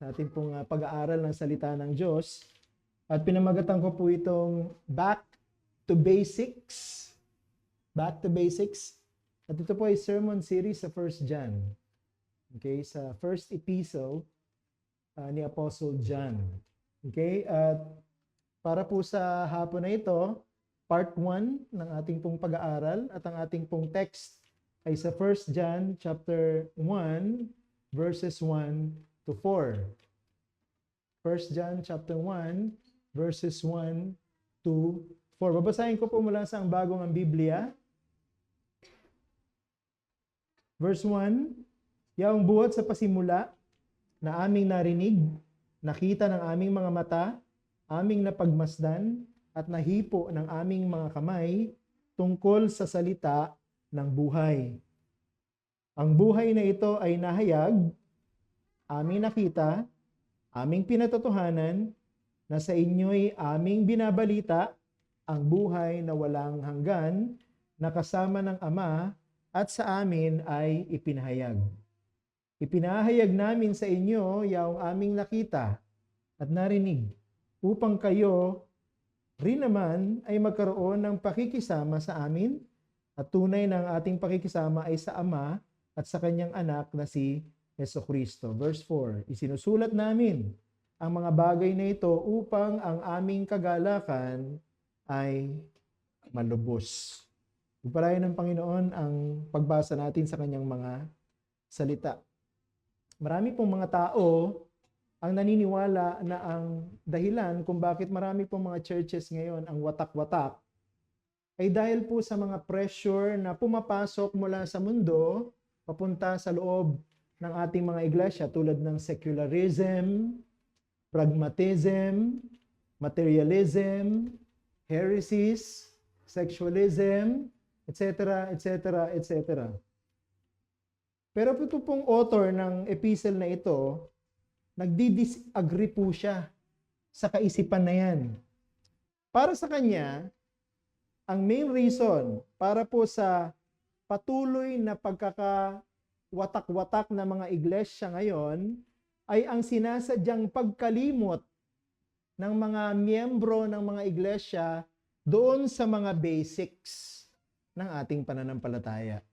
sa ating pong pag-aaral ng salita ng Diyos. At pinamagatan ko po itong Back to Basics. Back to Basics. At ito po ay sermon series sa 1 John. Okay, sa first epistle ni Apostle John. Okay, at para po sa hapon na ito, part 1 ng ating pong pag-aaral at ang ating pong text ay sa 1 John chapter 1 verses 1 to 4. 1 John chapter 1 verses 1 to 4. Babasahin ko po mula sa ang bagong ang Biblia. Verse 1, yaong buhat sa pasimula na aming narinig, nakita ng aming mga mata, aming napagmasdan, at nahipo ng aming mga kamay tungkol sa salita ng buhay. Ang buhay na ito ay nahayag, aming nakita, aming pinatotohanan, na sa inyo'y aming binabalita, ang buhay na walang hanggan, na kasama ng Ama, at sa amin ay ipinahayag. Ipinahayag namin sa inyo yaong aming nakita at narinig, upang kayo rin naman ay magkaroon ng pakikisama sa amin, at tunay ng ating pakikisama ay sa Ama at sa kanyang anak na si Jesucristo. Verse 4, isinusulat namin ang mga bagay na ito upang ang aming kagalakan ay malubos. Pagpalain ng Panginoon ang pagbasa natin sa kanyang mga salita. Marami pong mga tao ang naniniwala na ang dahilan kung bakit marami pong mga churches ngayon ang watak-watak ay dahil po sa mga pressure na pumapasok mula sa mundo papunta sa loob ng ating mga iglesia tulad ng secularism, pragmatism, materialism, heresies, sexualism, etc., etc., etc. Pero ito pong author ng epistle na ito, nagdi-disagree po siya sa kaisipan na yan. Para sa kanya, ang main reason para po sa patuloy na pagkakawatak-watak na mga iglesia ngayon ay ang sinasadyang pagkalimot ng mga miyembro ng mga iglesia doon sa mga basics ng ating pananampalataya.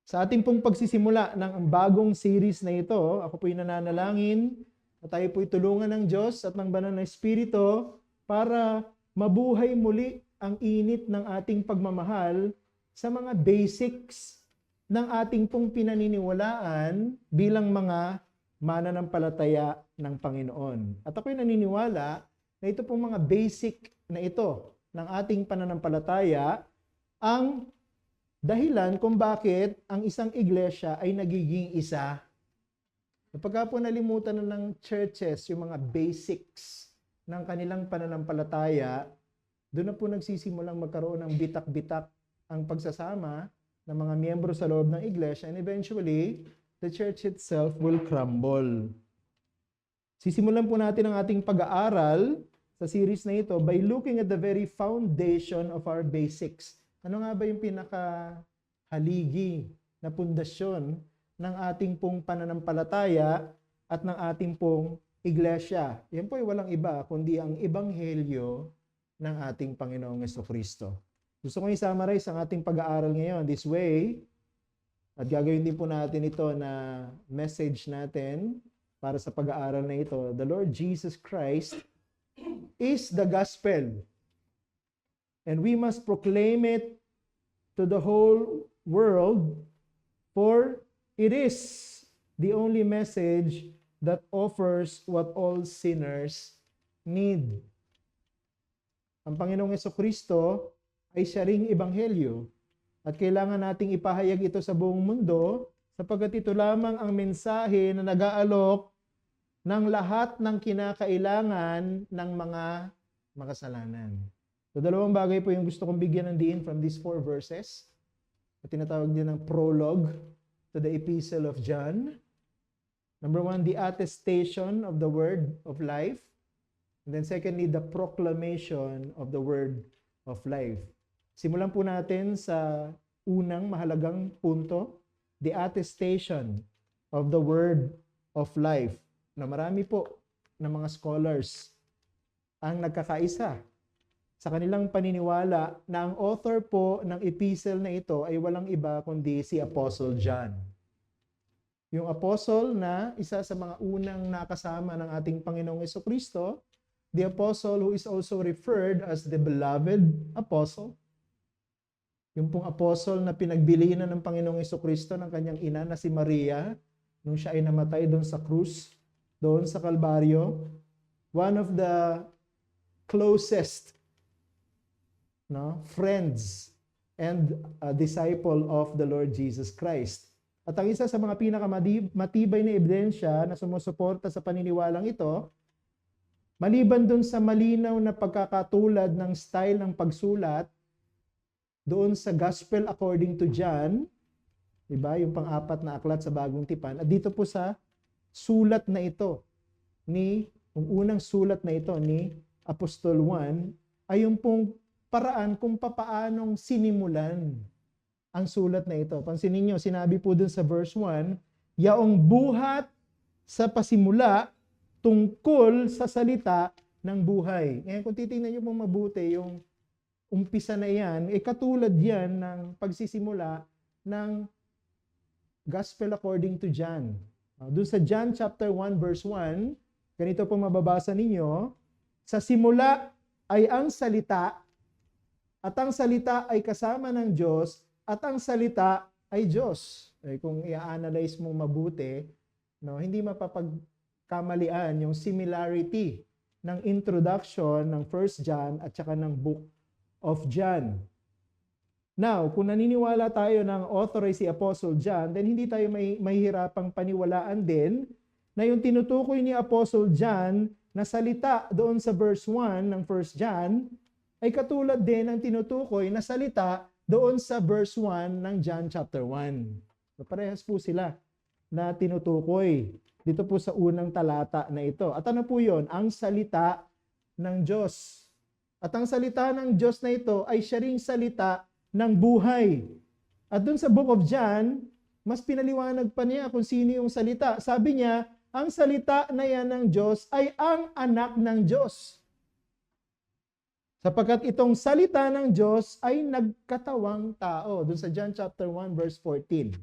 Sa ating pong pagsisimula ng bagong series na ito, ako po'y nananalangin na tayo po'y tulungan ng Diyos at ng Banal na Espiritu para mabuhay muli ang init ng ating pagmamahal sa mga basics ng ating pong pinaniniwalaan bilang mga mananampalataya ng Panginoon. At ako'y naniniwala na ito pong mga basic na ito ng ating pananampalataya ang dahilan kung bakit ang isang iglesia ay nagiging isa. Kapag po nalimutan na ng churches yung mga basics ng kanilang pananampalataya, doon na po nagsisimulang magkaroon ng bitak-bitak ang pagsasama ng mga miyembro sa loob ng iglesia, and eventually, the church itself will crumble. Sisimulan po natin ang ating pag-aaral sa series na ito by looking at the very foundation of our basics. Ano nga ba yung pinakahaligi na pundasyon ng ating pong pananampalataya at ng ating pong iglesia? Yan po ay walang iba kundi ang ebanghelyo ng ating Panginoong Jesucristo. Gusto kong i-summarize ang ating pag-aaral ngayon this way, at gagawin din po natin ito na message natin para sa pag-aaral na ito. The Lord Jesus Christ is the gospel. And we must proclaim it to the whole world, for it is the only message that offers what all sinners need. Ang Panginoong Jesucristo ay siya ring ebanghelyo, at kailangan nating ipahayag ito sa buong mundo sapagkat ito lamang ang mensahe na nag-aalok ng lahat ng kinakailangan ng mga makasalanan. So, dalawang bagay po yung gusto kong bigyan ng diin from these 4 verses. At tinatawag din ng prologue to the Epistle of John. Number 1, the attestation of the word of life. And then secondly, the proclamation of the word of life. Simulan po natin sa unang mahalagang punto, the attestation of the word of life. na marami po ng mga scholars ang nagkakaisa sa kanilang paniniwala na ang author po ng epistle na ito ay walang iba kundi si Apostle John. Yung apostle na isa sa mga unang nakasama ng ating Panginoong Jesucristo, the apostle who is also referred as the beloved apostle. Yung pong apostle na pinagbilinan ng Panginoong Jesucristo ng kanyang ina na si Maria nung siya ay namatay doon sa krus, doon sa Kalbaryo. One of the closest friends and a disciple of the Lord Jesus Christ. At ang isa sa mga pinakamatibay na ebidensya na sumusuporta sa paniniwalang ito, maliban dun sa malinaw na pagkakatulad ng style ng pagsulat, doon sa Gospel according to John, diba, yung pang-apat na aklat sa Bagong Tipan, at dito po sa sulat na ito, yung unang sulat na ito ni Apostol Juan, ay yung pong paraan kung papaanong sinimulan ang sulat na ito. Pansinin nyo, sinabi po dun sa verse 1, yaong buhat sa pasimula tungkol sa salita ng buhay. Ngayon, kung titingnan nyo pong mabuti, yung umpisa na yan, katulad yan ng pagsisimula ng Gospel according to John. Doon sa John chapter 1 verse 1, ganito po mababasa ninyo, sa simula ay ang salita, at ang salita ay kasama ng Diyos, at ang salita ay Diyos. Kung i-analyze mo mabuti, hindi mapapagkamalian yung similarity ng introduction ng 1 John at saka ng book of John. Now, kung naniniwala tayo ng author ay si Apostle John, then hindi tayo mahihirapang paniwalaan din na yung tinutukoy ni Apostle John na salita doon sa verse 1 ng 1 John ay katulad din ng tinutukoy na salita doon sa verse 1 ng John chapter 1. So, parehas po sila na tinutukoy dito po sa unang talata na ito. At ano po yun? Ang salita ng Diyos. At ang salita ng Diyos na ito ay siya ring salita ng buhay. At dun sa book of John, mas pinaliwanag pa niya kung sino yung salita. Sabi niya, ang salita na yan ng Diyos ay ang anak ng Diyos. Sapagkat itong salita ng Diyos ay nagkatawang tao. Dun sa John chapter 1 verse 14.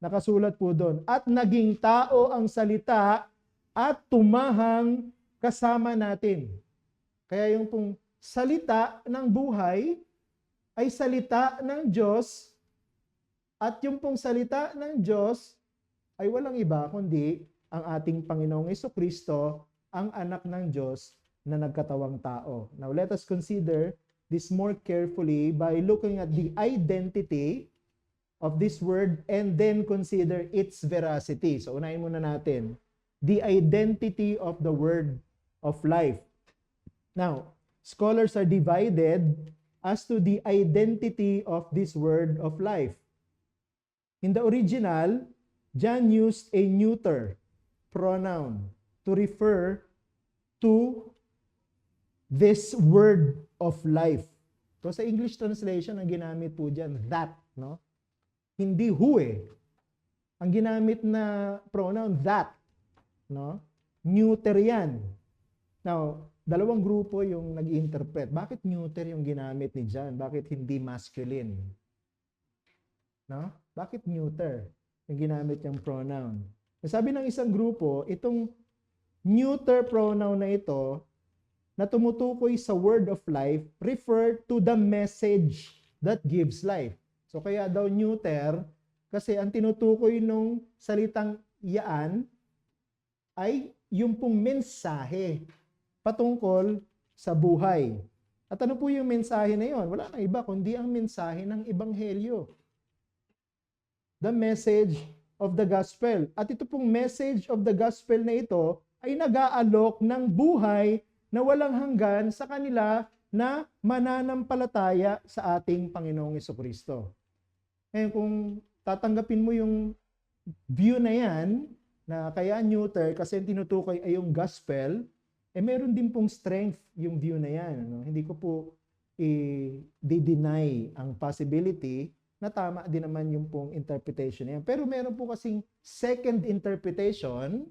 Nakasulat po doon. At naging tao ang salita at tumahang kasama natin. Kaya yung pong salita ng buhay ay salita ng Diyos, at yung pong salita ng Diyos ay walang iba kundi ang ating Panginoong Jesucristo, ang anak ng Diyos na nagkatawang tao. Now let us consider this more carefully by looking at the identity of this word and then consider its veracity. So unahin muna natin the identity of the word of life. Now, scholars are divided as to the identity of this word of life. In the original, John used a neuter pronoun to refer to this word of life. So sa English translation, ang ginamit po dyan, that, no? Hindi who eh. Ang ginamit na pronoun, that, no? Neuter yan. Now, dalawang grupo yung nag-interpret. Bakit neuter yung ginamit ni John? Bakit hindi masculine? No? Bakit neuter yung ginamit niyang pronoun? Sabi ng isang grupo, itong neuter pronoun na ito na tumutukoy sa word of life refer to the message that gives life. So kaya daw neuter kasi ang tinutukoy nung salitang yaan ay yung pong mensahe patungkol sa buhay. At ano po yung mensahe na yon? Wala nang iba kundi ang mensahe ng Ebanghelyo. The message of the gospel. At ito pong message of the gospel na ito ay nag-aalok ng buhay na walang hanggan sa kanila na mananampalataya sa ating Panginoong Jesucristo. Ngayon kung tatanggapin mo yung view na yan, na kaya neuter kasi tinutukoy ay yung gospel, meron din pong strength yung view na yan. Ano? Hindi ko po i-deny ang possibility na tama din naman yung pong interpretation na yan. Pero meron po kasing second interpretation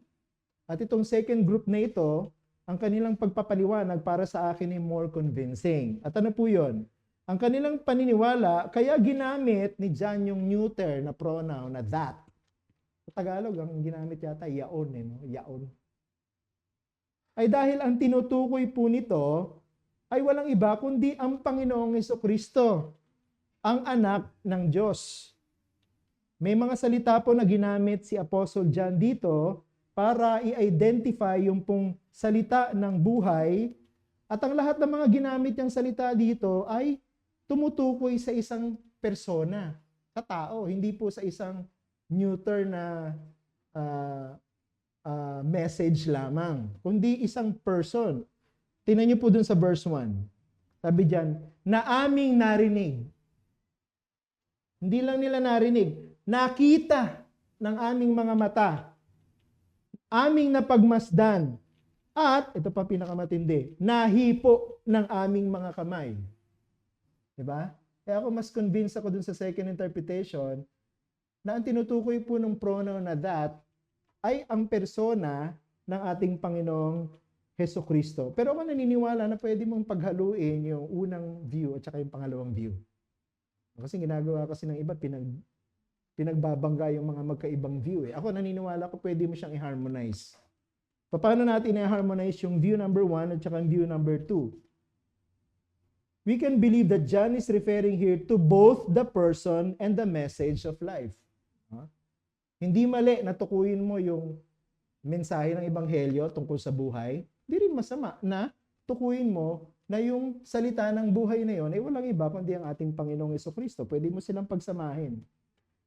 At itong second group na ito, ang kanilang pagpapaliwanag para sa akin ay more convincing. At ano po yun? Ang kanilang paniniwala, kaya ginamit ni John yung neuter na pronoun na that. Sa Tagalog, ang ginamit yata, yaon. No? Yaon. Ay dahil ang tinutukoy po nito ay walang iba kundi ang Panginoong Hesukristo, ang anak ng Diyos. May mga salita po na ginamit si Apostle John dito para i-identify yung pong salita ng buhay, at ang lahat ng mga ginamit niyang salita dito ay tumutukoy sa isang persona, sa tao, hindi po sa isang neuter na message lamang, kundi isang person. Tingnan niyo po dun sa verse 1. Sabi diyan, na aming narinig. Hindi lang nila narinig, nakita ng aming mga mata, aming napagmasdan, at, ito pa pinakamatindi, nahipo ng aming mga kamay. Diba? Kaya ako mas convinced ako dun sa second interpretation na ang tinutukoy po ng pronoun na that ay ang persona ng ating Panginoong Hesukristo. Pero ako naniniwala na pwede mong paghaluin yung unang view at saka yung pangalawang view. Kasi ginagawa kasi ng iba, pinagbabangga yung mga magkaibang view. Ako naniniwala ko pwede mo siyang i-harmonize. Paano natin i-harmonize yung view number 1 at saka yung view number 2? We can believe that John is referring here to both the person and the message of life. Hindi mali na tukuyin mo yung mensahe ng Ebanghelyo tungkol sa buhay. Hindi rin masama na tukuyin mo na yung salita ng buhay na yun ay walang iba kundi ang ating Panginoong Hesukristo. Pwede mo silang pagsamahin.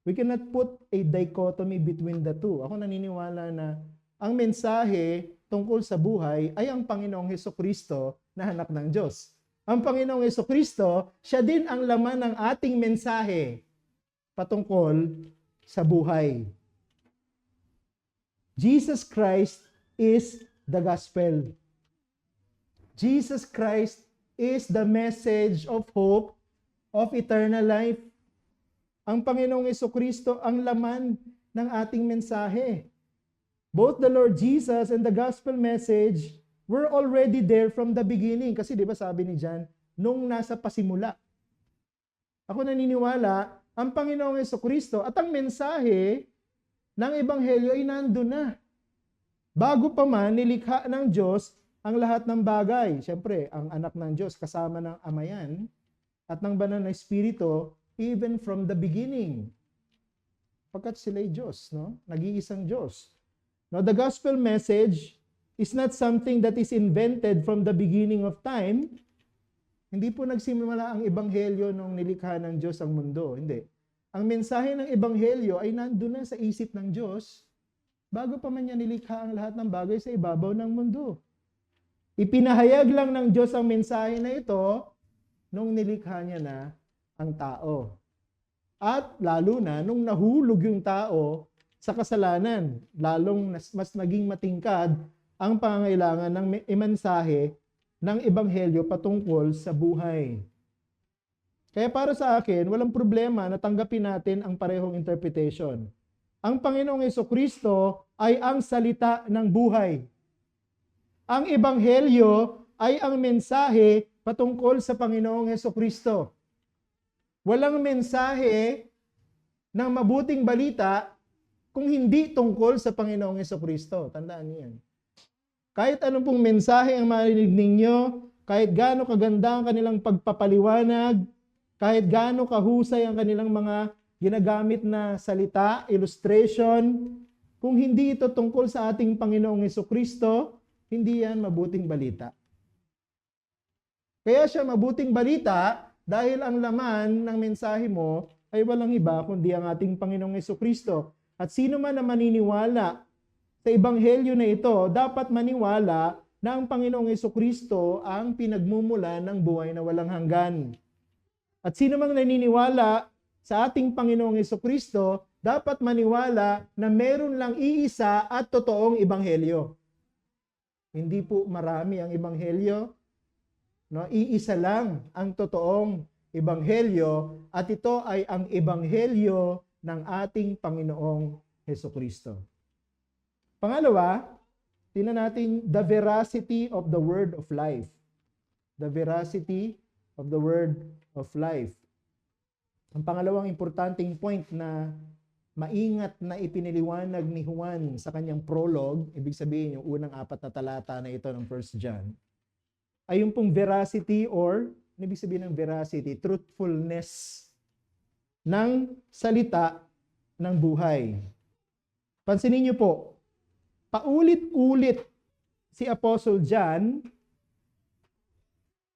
We cannot put a dichotomy between the two. Ako naniniwala na ang mensahe tungkol sa buhay ay ang Panginoong Hesukristo na anak ng Diyos. Ang Panginoong Hesukristo, siya din ang laman ng ating mensahe patungkol sa buhay. Jesus Christ is the gospel. Jesus Christ is the message of hope, of eternal life. Ang Panginoong Hesukristo ang laman ng ating mensahe. Both the Lord Jesus and the gospel message were already there from the beginning. Kasi di ba sabi ni John, nung nasa pasimula. Ako naniniwala, ang Panginoong Hesukristo at ang mensahe ng Ebanghelyo ay nandun na. Bago pa man nilikha ng Diyos ang lahat ng bagay. Siyempre, ang anak ng Diyos kasama ng Ama yan at ng banal na Espiritu even from the beginning. Pagkat sila'y Diyos, no? Nag-iisang Diyos. Now, the gospel message is not something that is invented from the beginning of time. Hindi po nagsimula ang Ebanghelyo nung nilikha ng Diyos ang mundo. Hindi. Ang mensahe ng Ebanghelyo ay nandun na sa isip ng Diyos bago pa man niya nilikha ang lahat ng bagay sa ibabaw ng mundo. Ipinahayag lang ng Diyos ang mensahe na ito nung nilikha niya na ang tao. At lalo na nung nahulog yung tao sa kasalanan, lalong mas naging matingkad ang pangangailangan ng mensahe ng Ebanghelyo patungkol sa buhay. Kaya para sa akin, walang problema na tanggapin natin ang parehong interpretation. Ang Panginoong Hesukristo ay ang salita ng buhay. Ang Ebanghelyo ay ang mensahe patungkol sa Panginoong Hesukristo. Walang mensahe ng mabuting balita kung hindi tungkol sa Panginoong Hesukristo. Tandaan niyo yan. Kahit anong pong mensahe ang marinig ninyo, kahit gaano kaganda ang kanilang pagpapaliwanag, kahit gaano kahusay ang kanilang mga ginagamit na salita, illustration, kung hindi ito tungkol sa ating Panginoong Hesukristo, hindi yan mabuting balita. Kaya siya mabuting balita dahil ang laman ng mensahe mo ay walang iba kundi ang ating Panginoong Hesukristo. At sino man na maniniwala sa Ebanghelyo na ito, dapat maniwala na ang Panginoong Hesukristo ang pinagmumula ng buhay na walang hanggan. At sino mang naniniwala sa ating Panginoong Hesukristo, dapat maniwala na meron lang iisa at totoong Ebanghelyo. Hindi po marami ang Ebanghelyo. No? Iisa lang ang totoong Ebanghelyo at ito ay ang Ebanghelyo ng ating Panginoong Hesukristo. Pangalawa, tingnan natin the veracity of the word of life. The veracity of the word of life. Ang pangalawang importanteng point na maingat na ipiniliwanag ni Juan sa kanyang prologue, ibig sabihin yung unang 4 na talata na ito ng 1 John, ay yung pong veracity or, ibig sabihin ng veracity, truthfulness ng salita ng buhay. Pansinin niyo po, paulit-ulit si Apostle John,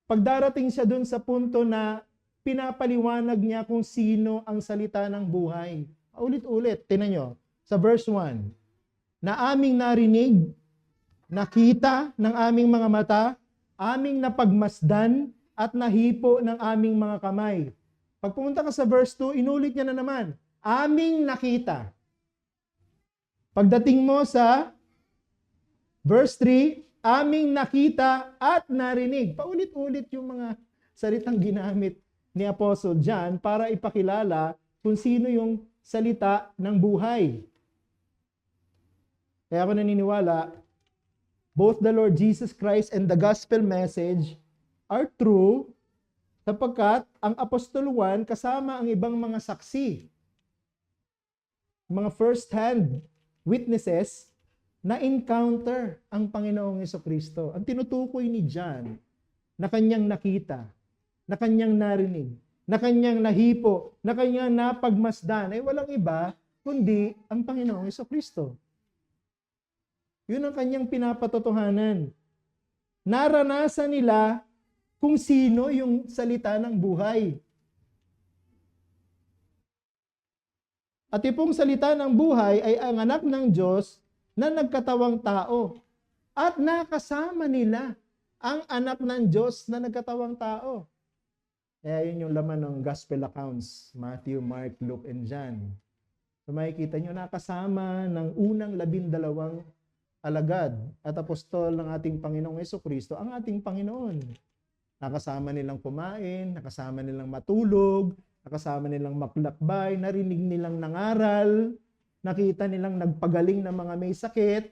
pagdarating siya dun sa punto na pinapaliwanag niya kung sino ang salita ng buhay. Paulit-ulit, tingnan nyo, sa verse 1, na aming narinig, nakita ng aming mga mata, aming napagmasdan, at nahipo ng aming mga kamay. Pag pumunta ka sa verse 2, inulit niya na naman, aming nakita. Pagdating mo sa verse 3, aming nakita at narinig. Paulit-ulit yung mga salitang ginamit ni Apostle John para ipakilala kung sino yung salita ng buhay. Kaya ako naniniwala, both the Lord Jesus Christ and the gospel message are true sapagkat ang Apostol Juan kasama ang ibang mga saksi, mga first-hand witnesses na encounter ang Panginoong Jesucristo. Ang tinutukoy ni John na kanyang nakita, na kanyang narinig, na kanyang nahipo, na kanyang napagmasdan, ay walang iba kundi ang Panginoong Jesucristo. Yun ang kanyang pinapatotohanan. Naranasan nila kung sino yung salita ng buhay. At itong salita ng buhay ay ang anak ng Diyos na nagkatawang tao. At nakasama nila ang anak ng Diyos na nagkatawang tao. Kaya yun yung laman ng gospel accounts, Matthew, Mark, Luke, and John. So makikita nyo, nakasama ng unang 12 alagad at apostol ng ating Panginoong Jesucristo, ang ating Panginoon. Nakasama nilang kumain, nakasama nilang matulog, nakasama nilang maglakbay, narinig nilang nangaral, nakita nilang nagpagaling ng mga may sakit,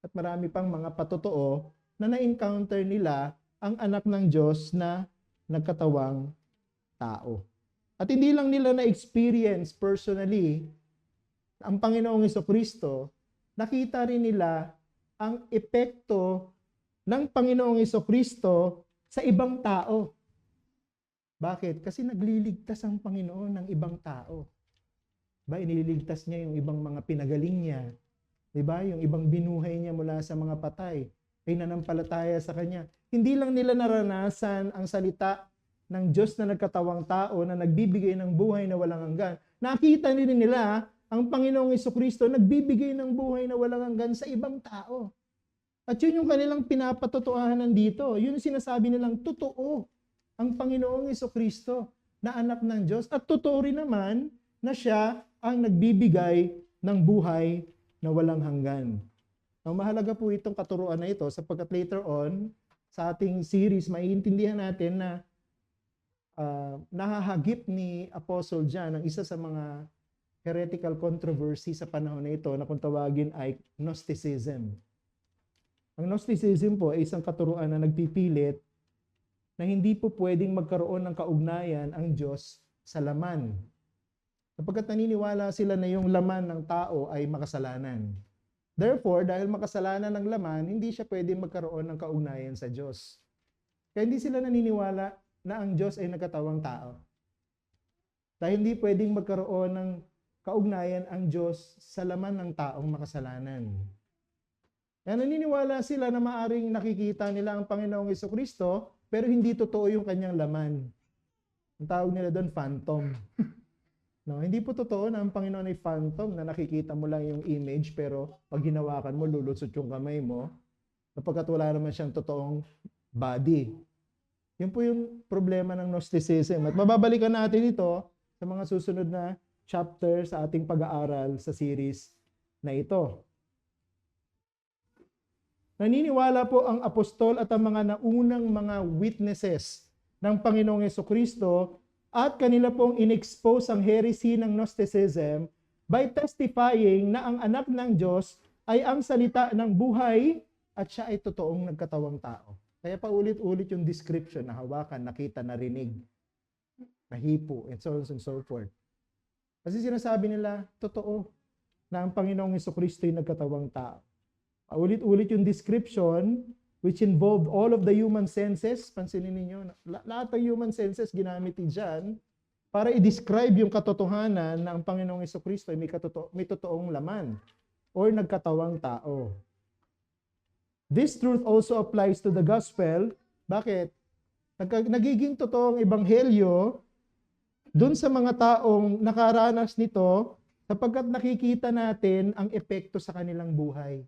at marami pang mga patotoo na na-encounter nila ang anak ng Diyos na nagkatawang tao. At hindi lang nila na-experience personally ang Panginoong Jesucristo, nakita rin nila ang epekto ng Panginoong Jesucristo sa ibang tao. Bakit? Kasi nagliligtas ang Panginoon ng ibang tao. Diba? Iniligtas niya yung ibang mga pinagaling niya. Diba? Yung ibang binuhay niya mula sa mga patay ay nanampalataya sa Kanya. Hindi lang nila naranasan ang salita ng Diyos na nagkatawang tao na nagbibigay ng buhay na walang hanggan. Nakita din nila ang Panginoong Jesucristo nagbibigay ng buhay na walang hanggan sa ibang tao. At yun yung kanilang pinapatotohanan dito. Yun yung sinasabi nilang totoo ang Panginoong Jesucristo na anak ng Diyos. At totoo rin naman na siya ang nagbibigay ng buhay na walang hanggan. Ang mahalaga po itong katuruan na ito sapagkat later on sa ating series, maiintindihan natin na nahahagip ni Apostle John ang isa sa mga heretical controversy sa panahon na ito na kung tawagin ay Gnosticism. Ang Gnosticism po ay isang katuruan na nagpipilit na hindi po pwedeng magkaroon ng kaugnayan ang Diyos sa laman. Sapagkat naniniwala sila na yung laman ng tao ay makasalanan. Therefore, dahil makasalanan ng laman, hindi siya pwedeng magkaroon ng kaugnayan sa Diyos. Kaya hindi sila naniniwala na ang Diyos ay nagkatawang tao. Dahil hindi pwedeng magkaroon ng kaugnayan ang Diyos sa laman ng taong makasalanan. Kaya naniniwala sila na maaring nakikita nila ang Panginoong Jesucristo, pero hindi totoo yung kanyang laman. Ang tawag nila doon, phantom. No, hindi po totoo na ang Panginoon ay phantom na nakikita mo lang yung image, pero pag hinawakan mo, lulusot yung kamay mo, kapagkat wala naman siyang totoong body. Yun po yung problema ng Gnosticism. At mababalikan natin ito sa mga susunod na chapter sa ating pag-aaral sa series na ito. Naniniwala po ang apostol at ang mga naunang mga witnesses ng Panginoong Jesucristo at kanila pong inexpose ang heresy ng Gnosticism by testifying na ang anak ng Diyos ay ang salita ng buhay at siya ay totoong nagkatawang tao. Kaya paulit-ulit yung description na hawakan, nakita, narinig, nahipo, and so on and so forth. Kasi sinasabi nila, totoo na ang Panginoong Jesucristo ay nagkatawang tao. Paulit-ulit yung description which involved all of the human senses. Pansinin ninyo, lahat ng human senses ginamit dyan para i-describe yung katotohanan na ang Panginoong Jesucristo ay may totoong laman or nagkatawang tao. This truth also applies to the gospel. Bakit? Nagiging totoong ebanghelyo dun sa mga taong nakaranas nito sapagkat nakikita natin ang epekto sa kanilang buhay.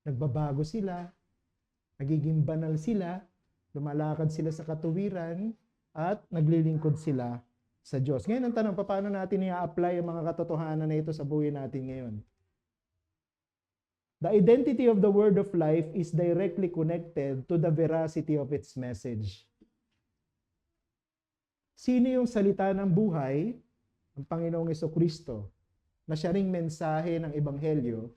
Nagbabago sila, nagiging banal sila, lumalakad sila sa katuwiran, at naglilingkod sila sa Diyos. Ngayon ang tanong, paano natin i-apply ang mga katotohanan na ito sa buhay natin ngayon? The identity of the word of life is directly connected to the veracity of its message. Sino yung salita ng buhay? Ang Panginoong Jesucristo, na siya ring mensahe ng Ebanghelyo,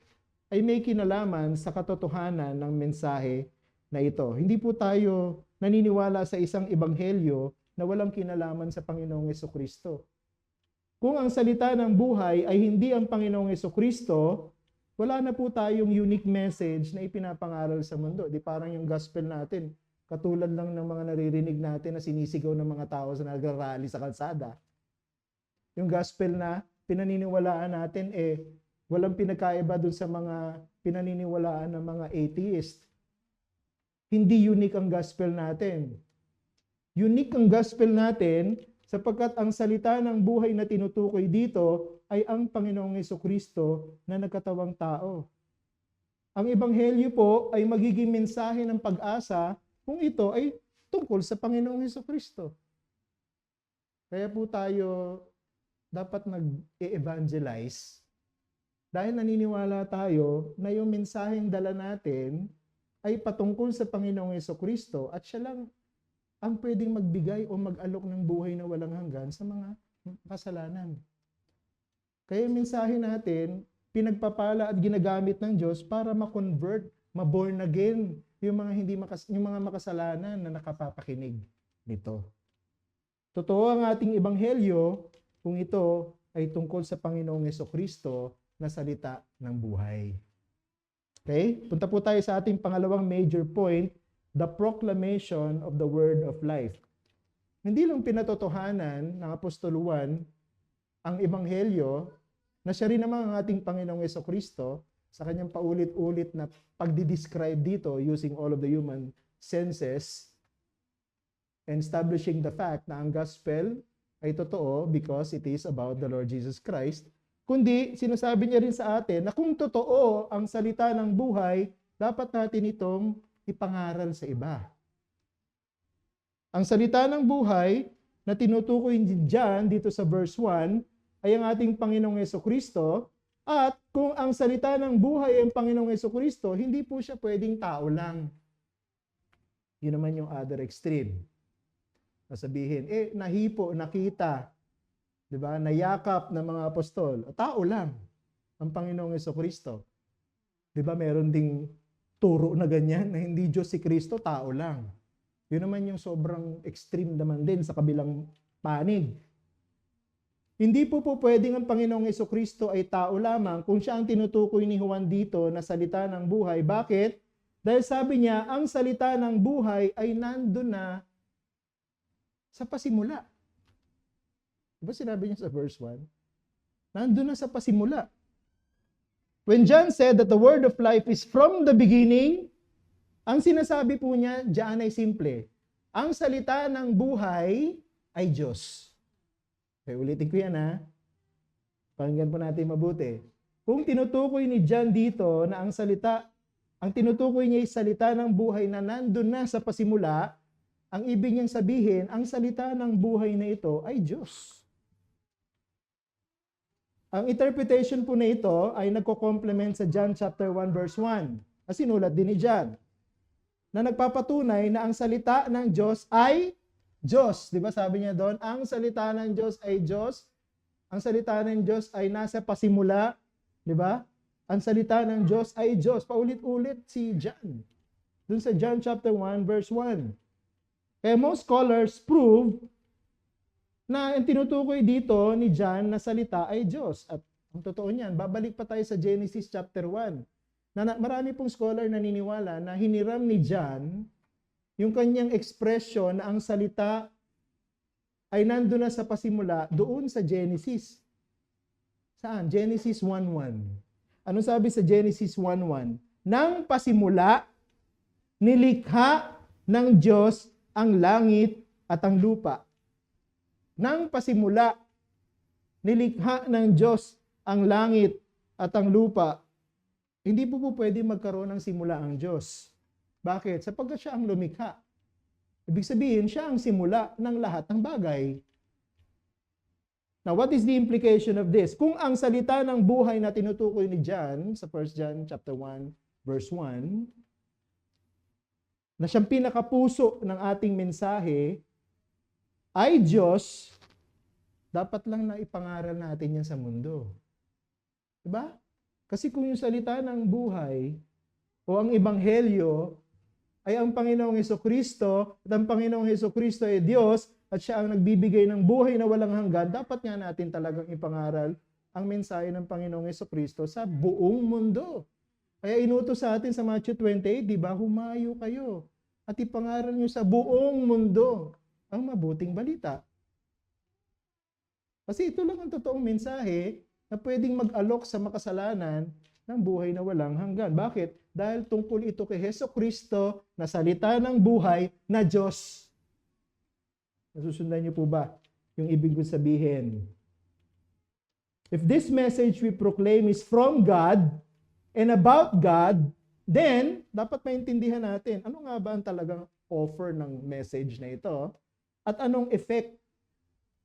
ay may kinalaman sa katotohanan ng mensahe na ito. Hindi po tayo naniniwala sa isang Ebanghelyo na walang kinalaman sa Panginoong Jesucristo. Kung ang salita ng buhay ay hindi ang Panginoong Jesucristo, wala na po tayong unique message na ipinapangaral sa mundo. Di parang yung gospel natin, katulad lang ng mga naririnig natin na sinisigaw ng mga tao sa nagrarally sa kalsada. Yung gospel na pinaniniwalaan natin, walang pinagkaiba dun sa mga pinaniniwalaan ng mga atheist. Hindi unique ang gospel natin. Unique ang gospel natin sapagkat ang salita ng buhay na tinutukoy dito ay ang Panginoong Jesucristo na nagkatawang tao. Ang ebanghelyo po ay magiging mensahe ng pag-asa kung ito ay tungkol sa Panginoong Jesucristo. Kaya po tayo dapat nag-evangelize dahil naniniwala tayo na yung mensaheng dala natin ay patungkol sa Panginoong Jesucristo at siya lang ang pwedeng magbigay o mag-alok ng buhay na walang hanggan sa mga kasalanan. Kaya yung mensahe natin, pinagpapala at ginagamit ng Diyos para ma-convert, ma-born again yung mga makasalanan na nakapapakinig nito. Totoo ang ating ebanghelyo kung ito ay tungkol sa Panginoong Jesucristo na salita ng buhay. Okay? Punta po tayo sa ating pangalawang major point, the proclamation of the word of life. Hindi lang pinatotohanan ng Apostol Juan ang ebanghelyo na siya rin naman ang ating Panginoong Jesucristo sa kanyang paulit-ulit na pagdi-describe dito using all of the human senses and establishing the fact na ang gospel ay totoo because it is about the Lord Jesus Christ, kundi sinasabi niya rin sa atin na kung totoo ang salita ng buhay, dapat natin itong ipangaral sa iba. Ang salita ng buhay na tinutukoy diyan dito sa verse 1 ay ang ating Panginoong Jesucristo, at kung ang salita ng buhay ay ang Panginoong Jesucristo, hindi po siya pwedeng tao lang. Yun naman yung other extreme. Sasabihin, nahipo, nakita, di ba? Nayakap ng mga apostol. Tao lang ang Panginoong Jesucristo. Di ba meron ding turo na ganyan, na hindi Diyos si Kristo, tao lang. Yun naman yung sobrang extreme naman din sa kabilang panig. Hindi po pwedeng ang Panginoong Jesucristo ay tao lamang kung siya ang tinutukoy ni Juan dito na salita ng buhay. Bakit? Dahil sabi niya, ang salita ng buhay ay nandun na sa pasimula. Diba sinabi niya sa verse 1? Nandun na sa pasimula. When John said that the word of life is from the beginning, ang sinasabi po niya diyan ay simple. Ang salita ng buhay ay Diyos. Okay, ulitin ko yan ha. Pakinggan po natin mabuti. Kung tinutukoy ni John dito na ang tinutukoy niya ay salita ng buhay na nandun na sa pasimula, ang ibig niyang sabihin, ang salita ng buhay na ito ay Diyos. Ang interpretation po na ito ay nagko-complement sa John chapter 1 verse 1. Sinulat din ni John na nagpapatunay na ang salita ng Diyos ay Diyos. Di ba sabi niya doon, ang salita ng Diyos ay Diyos. Ang salita ng Diyos ay nasa pasimula. Di ba? ang salita ng Diyos ay Diyos. Paulit-ulit si John. Dun sa John chapter 1 verse 1. Kaya most scholars prove na ang tinutukoy dito ni John na salita ay Diyos. At ang totoo niyan, babalik pa tayo sa Genesis chapter 1. Marami pong scholar naniniwala na hiniram ni John yung kanyang expression na ang salita ay nandun na sa pasimula doon sa Genesis. Saan? Genesis 1:1. Ano sabi sa Genesis 1:1? Nang pasimula, nilikha ng Diyos ang langit at ang lupa. Nang pasimula, nilikha ng Diyos ang langit at ang lupa. Hindi po pwede magkaroon ng simula ang Diyos. Bakit? Sapagkat siya ang lumikha. Ibig sabihin, siya ang simula ng lahat ng bagay. Now, what is the implication of this? Kung ang salita ng buhay na tinutukoy ni John sa 1 John chapter 1, verse 1, na siyang pinakapuso ng ating mensahe, ay Diyos, dapat lang na ipangaral natin yan sa mundo. Diba? Kasi kung yung salita ng buhay o ang ebanghelyo ay ang Panginoong Hesukristo at ang Panginoong Hesukristo ay Diyos at siya ang nagbibigay ng buhay na walang hanggan, dapat nga natin talagang ipangaral ang mensahe ng Panginoong Hesukristo sa buong mundo. Kaya inutos sa atin sa Matthew 28, di ba? Humayo kayo at ipangaral nyo sa buong mundo ang mabuting balita. Kasi ito lang ang totoong mensahe na pwedeng mag-alok sa makasalanan ng buhay na walang hanggan. Bakit? Dahil tungkol ito kay Hesukristo na salita ng buhay na Diyos. Nasusundan niyo po ba yung ibig ko sabihin? If this message we proclaim is from God and about God, then dapat maintindihan natin ano nga ba ang talagang offer ng message na ito at anong effect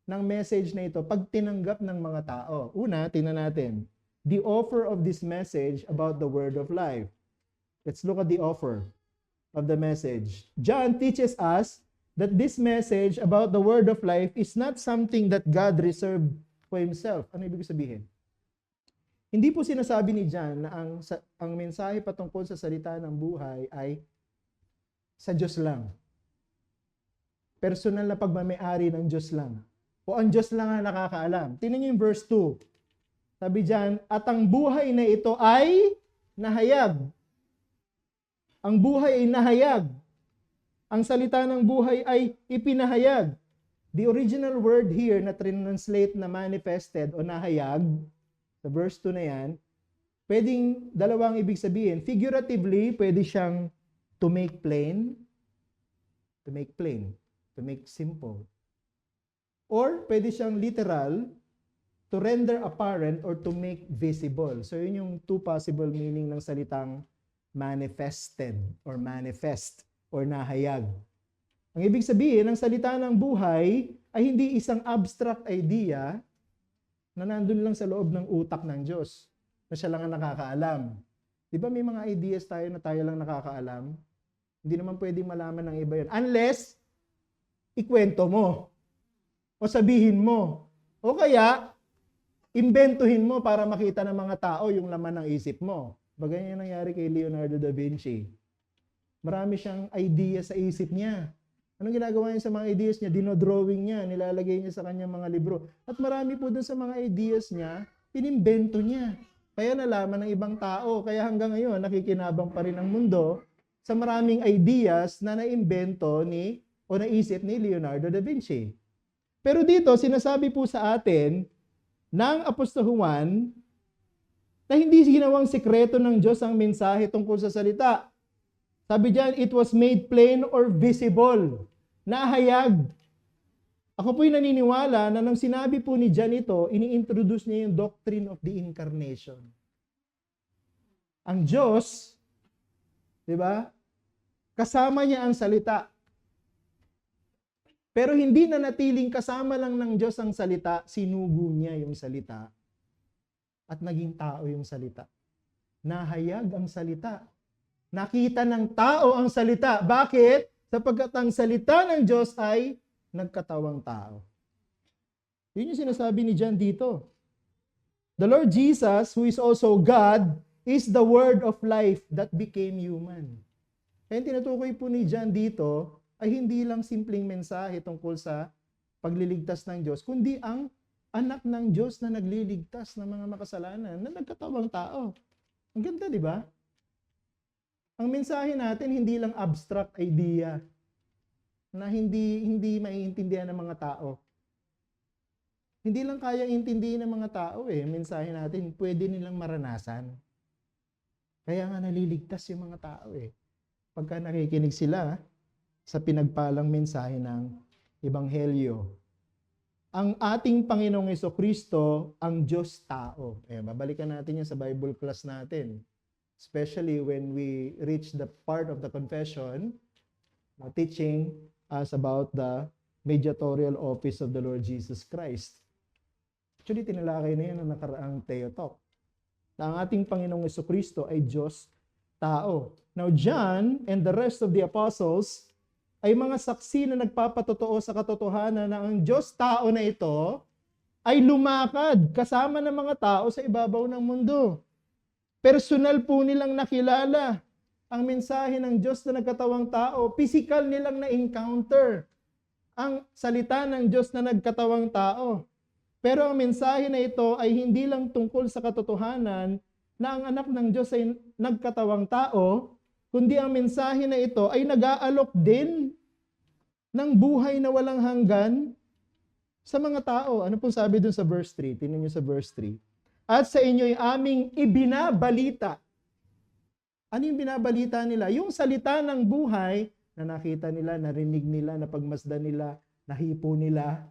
ng message na ito pag tinanggap ng mga tao. Una, tingnan natin the offer of this message about the word of life. Let's look at the offer of the message. John teaches us that this message about the word of life is not something that God reserved for himself. Ano ibig sabihin? Hindi po sinasabi ni John na ang mensahe patungkol sa salita ng buhay ay sa Diyos lang. Personal na pagmamayari ng Diyos lang. O ang Diyos lang ang nakakaalam. Tingnan niyo yung verse 2. Sabi diyan, at ang buhay na ito ay nahayag. Ang buhay ay nahayag. Ang salita ng buhay ay ipinahayag. The original word here na translate na manifested o nahayag, sa verse 2 na yan, pwedeng dalawang ibig sabihin. Figuratively, pwede siyang to make plain, to make simple. Or pwede siyang literal, to render apparent or to make visible. So yun yung two possible meaning ng salitang manifested or manifest or nahayag. Ang ibig sabihin, ang salita ng buhay ay hindi isang abstract idea na nandun lang sa loob ng utak ng Diyos, na siya lang ang nakakaalam. Di ba may mga ideas tayo na tayo lang nakakaalam? Hindi naman pwedeng malaman ng iba yun. Unless, ikwento mo. O sabihin mo. O kaya, imbentuhin mo para makita ng mga tao yung laman ng isip mo. Ganyan yung nangyari kay Leonardo da Vinci. Marami siyang idea sa isip niya. Anong ginagawa niya sa mga ideas niya? Dinodrawing niya, nilalagay niya sa kanyang mga libro. At marami po dun sa mga ideas niya, inimbento niya. Kaya nalaman ng ibang tao. Kaya hanggang ngayon, nakikinabang pa rin ang mundo sa maraming ideas na naimbento o naisip ni Leonardo da Vinci. Pero dito, sinasabi po sa atin ng Apostol Juan na hindi ginawang sekreto ng Diyos ang mensahe tungkol sa salita. Sabi diyan, it was made plain or visible. Nahayag. Ako po'y naniniwala na nang sinabi po ni John ito, ini-introduce niya yung doctrine of the incarnation. Ang Diyos, di ba? Kasama niya ang salita. Pero hindi na natiling kasama lang ng Diyos ang salita, sinugo niya yung salita at naging tao yung salita. Nahayag ang salita. Nakita ng tao ang salita. Bakit? Sapagkat ang salita ng Diyos ay nagkatawang tao. Yun yung sinasabi ni John dito. The Lord Jesus, who is also God, is the word of life that became human. Kaya tinutukoy po ni John dito ay hindi lang simpleng mensahe tungkol sa pagliligtas ng Diyos, kundi ang anak ng Diyos na nagliligtas ng mga makasalanan na nagkatawang tao. Ang ganda, di ba? Ang mensahe natin hindi lang abstract idea na hindi maiintindihan ng mga tao. Hindi lang kaya intindihin ng mga tao Ang mensahe natin, pwede nilang maranasan. Kaya nga naliligtas yung mga tao Pagka nakikinig sila sa pinagpalang mensahe ng Ebanghelyo. Ang ating Panginoong Jesucristo, ang Diyos tao. Babalikan natin yan sa Bible class natin. Especially when we reach the part of the confession, teaching us about the mediatorial office of the Lord Jesus Christ. Actually, tinalakay na yan ang nakaraang Theotalk. Na ang ating Panginoong Jesucristo ay Diyos tao. Now, John and the rest of the apostles ay mga saksi na nagpapatotoo sa katotohanan na ang Diyos tao na ito ay lumakad kasama ng mga tao sa ibabaw ng mundo. Personal po nilang nakilala ang mensahe ng Diyos na nagkatawang tao. Physical nilang na-encounter ang salita ng Diyos na nagkatawang tao. Pero ang mensahe na ito ay hindi lang tungkol sa katotohanan na ang anak ng Diyos ay nagkatawang tao, kundi ang mensahe na ito ay nag-aalok din ng buhay na walang hanggan sa mga tao. Ano pong sabi dun sa verse 3? Tingnan niyo sa verse 3. At sa inyo'y aming ibinabalita. Ano yung binabalita nila? Yung salita ng buhay na nakita nila, narinig nila, napagmasdan nila, nahipo nila.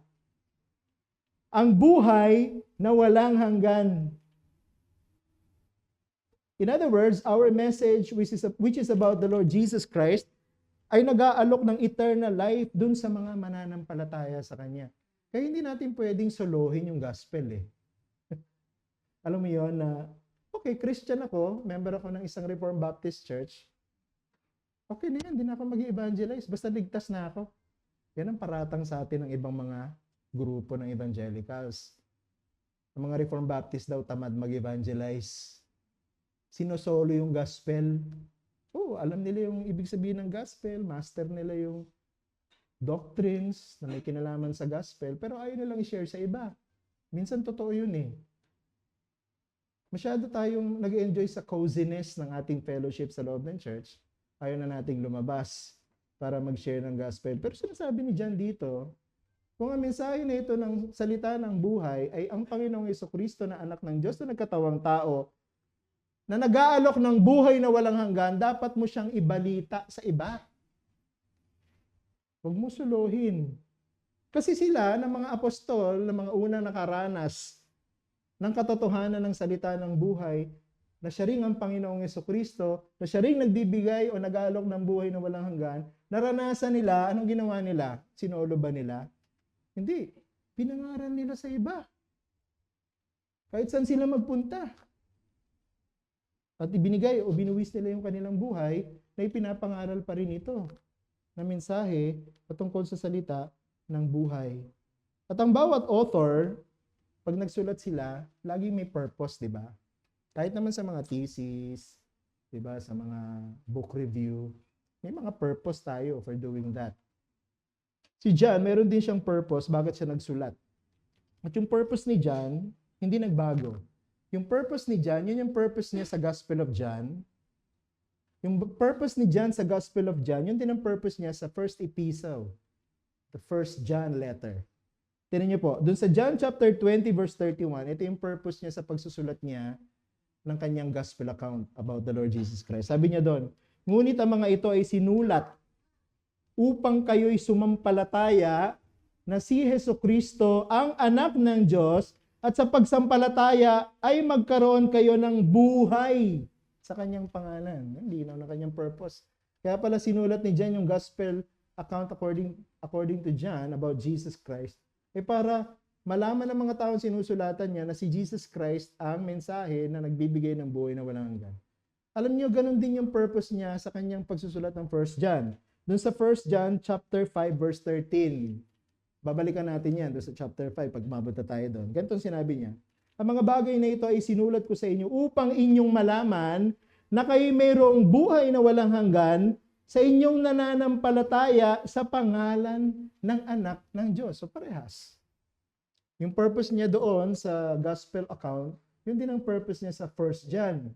Ang buhay na walang hanggan. In other words, our message, which is about the Lord Jesus Christ, ay nag-aalok ng eternal life dun sa mga mananampalataya sa Kanya. Kaya hindi natin pwedeng solohin yung gospel Alam mo yon na, okay, Christian ako, member ako ng isang Reformed Baptist Church. Okay na yan, hindi na ako mag-evangelize, basta ligtas na ako. Yan ang paratang sa atin ng ibang mga grupo ng evangelicals. Ang mga Reformed Baptist daw tamad mag-evangelize. Sinosolo yung gospel. Alam nila yung ibig sabihin ng gospel, master nila yung doctrines na may kinalaman sa gospel, pero ayaw nilang i-share sa iba. Minsan totoo yun Masyado tayong nag-enjoy sa coziness ng ating fellowship sa loob ng church. Ayaw na nating lumabas para mag-share ng gospel. Pero sinasabi ni John dito, kung ang mensahe na ito ng salita ng buhay ay ang Panginoong Jesucristo na anak ng Diyos na nagkatawang tao, na nag-aalok ng buhay na walang hanggan, dapat mo siyang ibalita sa iba. Huwag mo suluhin. Kasi sila, ng mga apostol, ng mga unang nakaranas ng katotohanan ng salita ng buhay, na siya ring ang Panginoong Jesucristo, na siya ring nagbibigay o nag-aalok ng buhay na walang hanggan, naranasan nila, anong ginawa nila? Sinolo ba nila? Hindi. Pinangaral nila sa iba. Kahit saan sila magpunta. At ibinigay o binuwis nila yung kanilang buhay na ipinapangaral pa rin ito na mensahe patungkol sa salita ng buhay. At ang bawat author, pag nagsulat sila, laging may purpose, di ba? Kahit naman sa mga thesis, di ba, sa mga book review, may mga purpose tayo for doing that. Si John, meron din siyang purpose bakit siya nagsulat. At yung purpose ni John, hindi nagbago. Yung purpose ni John, yun yung purpose niya sa Gospel of John. Yung purpose ni John sa Gospel of John, yun din ang purpose niya sa first epistle, the first John letter. Tingnan niyo po, dun sa John chapter 20 verse 31, ito yung purpose niya sa pagsusulat niya ng kanyang gospel account about the Lord Jesus Christ. Sabi niya doon, ngunit ang mga ito ay sinulat upang kayo'y sumampalataya na si Jesucristo ang anak ng Diyos at sa pagsampalataya ay magkaroon kayo ng buhay sa kanyang pangalan. Hindi na ng kanyang purpose. Kaya pala sinulat ni John yung gospel account according to John about Jesus Christ. Para malaman ng mga taong sinusulatan niya na si Jesus Christ ang mensahe na nagbibigay ng buhay na walang hanggan. Alam niyo, ganun din yung purpose niya sa kanyang pagsusulat ng 1 John. Doon sa 1 John chapter 5 verse 13. Babalikan natin yan doon sa chapter 5 pag mabot na tayo doon. Ganito sinabi niya. Ang mga bagay na ito ay sinulat ko sa inyo upang inyong malaman na kayo mayroong buhay na walang hanggan sa inyong nananampalataya sa pangalan ng anak ng Diyos. So parehas. Yung purpose niya doon sa gospel account, yun din ang purpose niya sa 1 John.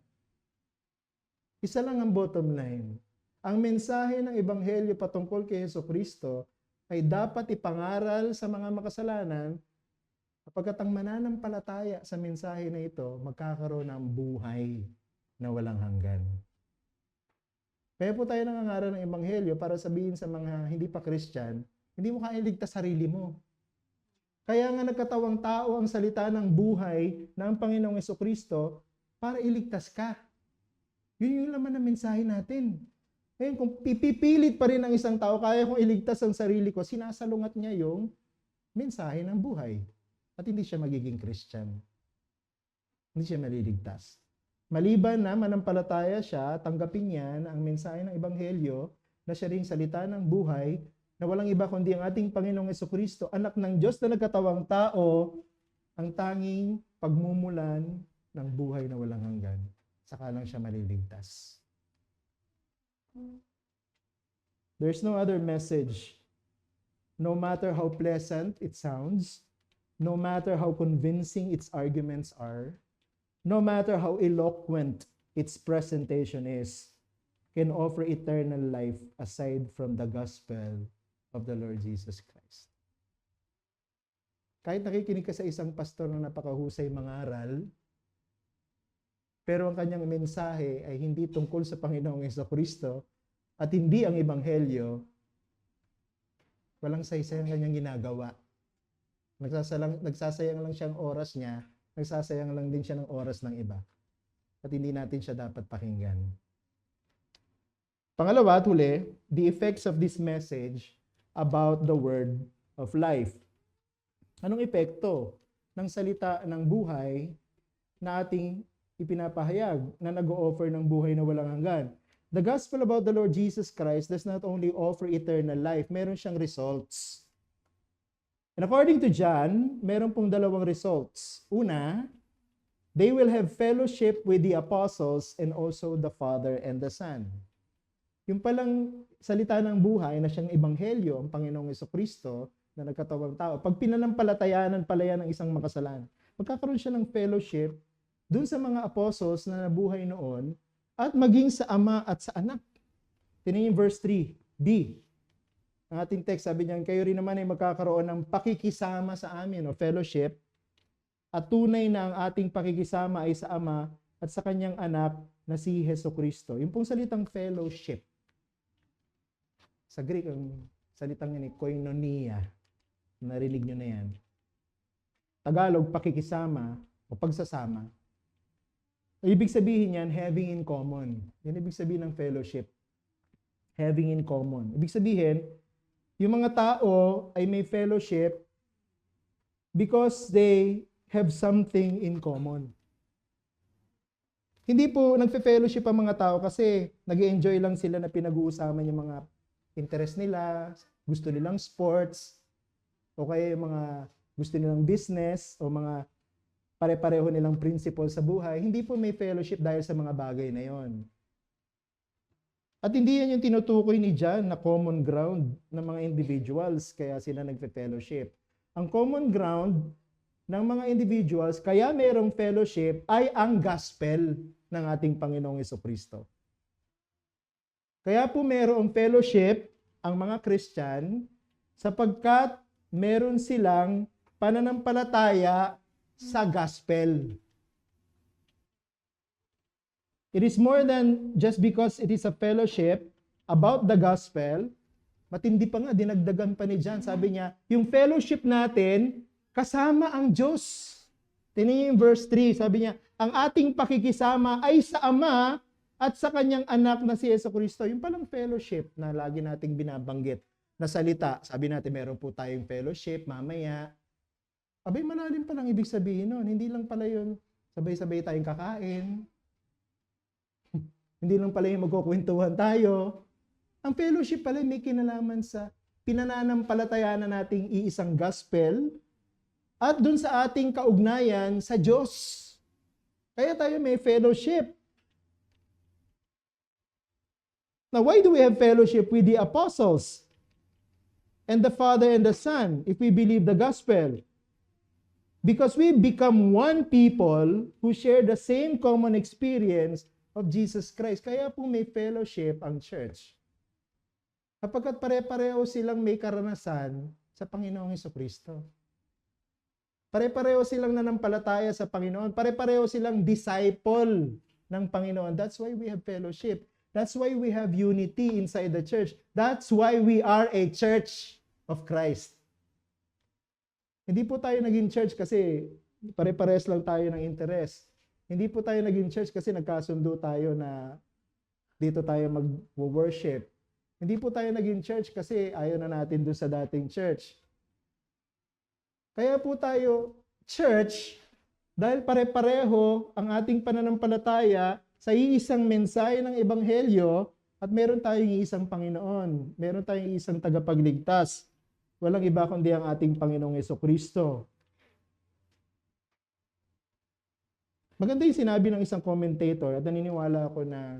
Isa lang ang bottom line. Ang mensahe ng Ebanghelyo patungkol kay Jesucristo ay dapat ipangaral sa mga makasalanan kapagkat ang mananampalataya sa mensahe na ito, magkakaroon ng buhay na walang hanggan. Kaya po tayo nangangaral ng Ebanghelyo para sabihin sa mga hindi pa Christian, hindi mo kaya iligtas sarili mo. Kaya nga nagkatawang tao ang salita ng buhay ng Panginoong Jesucristo para iligtas ka. Yun yung laman ng mensahe natin. Ngayon, kung pipipilit pa rin ng isang tao, kaya kong iligtas ang sarili ko, sinasalungat niya yung mensahe ng buhay. At hindi siya magiging Christian. Hindi siya maliligtas. Maliban na manampalataya siya, tanggapin niya ang mensahe ng Ebanghelyo na siya ring salita ng buhay na walang iba kundi ang ating Panginoong Jesucristo, anak ng Diyos na nagkatawang tao, ang tanging pagmumulan ng buhay na walang hanggan. Saka lang siya maliligtas. There's no other message. No matter how pleasant it sounds, no matter how convincing its arguments are, no matter how eloquent its presentation is, can offer eternal life aside from the gospel of the Lord Jesus Christ. Kahit nakikinig ka sa isang pastor na napakahusay mangaral, pero ang kanyang mensahe ay hindi tungkol sa Panginoong Jesucristo at hindi ang Ebanghelyo, walang saysay ang kanyang ginagawa. Nagsasayang lang siyang oras niya, nagsasayang lang din siya ng oras ng iba. At hindi natin siya dapat pakinggan. Pangalawa at huli, the effects of this message about the word of life. Anong epekto ng salita ng buhay na ating ipinapahayag na nag-o-offer ng buhay na walang hanggan? The gospel about the Lord Jesus Christ does not only offer eternal life, meron siyang results. And according to John, meron pong dalawang results. Una, they will have fellowship with the apostles and also the Father and the Son. Yung palang salita ng buhay na siyang Ebanghelyo, ang Panginoong Jesucristo na nagkatawang tao, pag pinanampalatayanan pala yan ng isang makasalanan, magkakaroon siya ng fellowship dun sa mga apostles na nabuhay noon at maging sa Ama at sa Anak. Tingnan yung verse 3b. Ang ating text, sabi niyan, kayo rin naman ay magkakaroon ng pakikisama sa amin, o fellowship, at tunay na ang ating pakikisama ay sa Ama at sa Kanyang Anak na si Jesucristo. Yung pong salitang fellowship, sa Greek, ang salitang yan ay koinonia. Narinig nyo na yan. Tagalog, pakikisama o pagsasama. Ibig sabihin yan, having in common. Yan ibig sabihin ng fellowship. Having in common. Ibig sabihin, yung mga tao ay may fellowship because they have something in common. Hindi po nagfe-fellowship ang mga tao kasi nag-enjoy lang sila na pinag-uusapan yung mga interest nila, gusto nilang sports, o kaya yung mga gusto nilang business, o mga pare-pareho nilang principle sa buhay. Hindi po may fellowship dahil sa mga bagay na yon. At hindi yan yung tinutukoy ni John na common ground ng mga individuals kaya sila nagfe-fellowship. Ang common ground ng mga individuals kaya mayroong fellowship ay ang gospel ng ating Panginoong Jesucristo. Kaya po mayroong fellowship ang mga Christian sapagkat meron silang pananampalataya sa gospel. It is more than just because it is a fellowship about the gospel. Matindi pa nga, dinagdagan pa ni John. Sabi niya, yung fellowship natin, kasama ang Diyos. Tingnan yung verse 3, sabi niya, ang ating pakikisama ay sa Ama at sa Kanyang Anak na si Jesucristo. Yung palang fellowship na lagi nating binabanggit na salita. Sabi natin, meron po tayong fellowship, mamaya. Abay, malalim palang ibig sabihin nun. Hindi lang pala yun, sabay-sabay tayong kakain. Hindi lang pala yung magkukwentuhan tayo. Ang fellowship pala may kinalaman sa pinananampalatayanan nating iisang gospel at dun sa ating kaugnayan sa Diyos. Kaya tayo may fellowship. Now, why do we have fellowship with the apostles and the Father and the Son if we believe the gospel? Because we become one people who share the same common experience of Jesus Christ. Kaya po may fellowship ang church. Kapagkat pare-pareho silang may karanasan sa Panginoong Jesucristo. Pare-pareho silang nanampalataya sa Panginoon. Pare-pareho silang disciple ng Panginoon. That's why we have fellowship. That's why we have unity inside the church. That's why we are a church of Christ. Hindi po tayo naging church kasi pare-parehas lang tayo ng interest. Hindi po tayo naging church kasi nagkasundo tayo na dito tayo mag-worship. Hindi po tayo naging church kasi ayaw na natin doon sa dating church. Kaya po tayo church dahil pare-pareho ang ating pananampalataya sa iisang mensahe ng Ebanghelyo at meron tayong iisang Panginoon. Meron tayong isang tagapagligtas. Walang iba kundi ang ating Panginoong Jesucristo. Maganda yung sinabi ng isang commentator at naniniwala ako na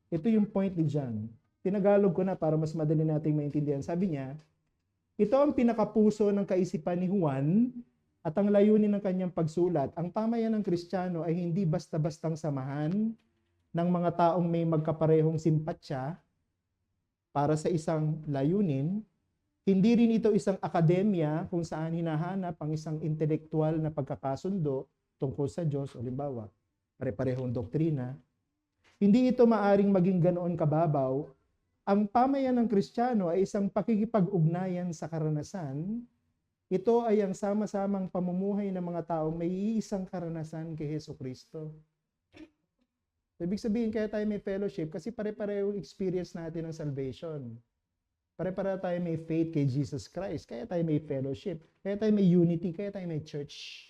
ito yung point ni John. Tinagalog ko na para mas madali nating maintindihan. Sabi niya, ito ang pinakapuso ng kaisipan ni Juan at ang layunin ng kanyang pagsulat. Ang pamayan ng Kristiyano ay hindi basta-bastang samahan ng mga taong may magkaparehong simpatsya para sa isang layunin. Hindi rin ito isang akademya kung saan hinahanap ang isang intelektual na pagkakasundo tungkol sa Diyos. O limbawa, pare-parehong doktrina. Hindi ito maaring maging ganoon kababaw. Ang pamayan ng Kristiyano ay isang pakikipag-ugnayan sa karanasan. Ito ay ang sama-samang pamumuhay ng mga taong may iisang karanasan kay Jesucristo. Ibig sabihin, kaya tayo may fellowship kasi pare-pareho experience natin ng salvation. Pare-pareho tayo may faith kay Jesus Christ. Kaya tayo may fellowship. Kaya tayo may unity. Kaya tayo may church.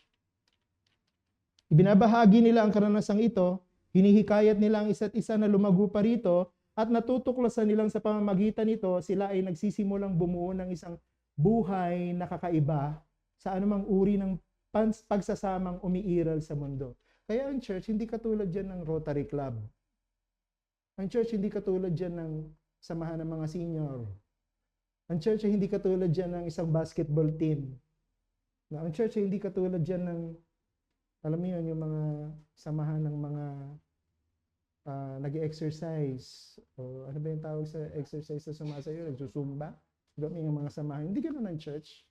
Ibinabahagi nila ang karanasang ito. Hinihikayat nila ang isa't isa na lumago pa rito. At natutuklasan nilang sa pamamagitan nito, sila ay nagsisimulang bumuo ng isang buhay na kakaiba sa anumang uri ng pagsasamang umiiral sa mundo. Kaya ang church, hindi katulad dyan ng Rotary Club. Ang church, hindi katulad dyan ng samahan ng mga senior. Ang church, hindi katulad dyan ng isang basketball team. Ang church, hindi katulad dyan ng, alam mo yun, yung mga samahan ng mga nag-exercise. O ano ba yung tawag sa exercise na sumasayo? Nagsusumba? May mga samahan. Hindi ganoon ang church.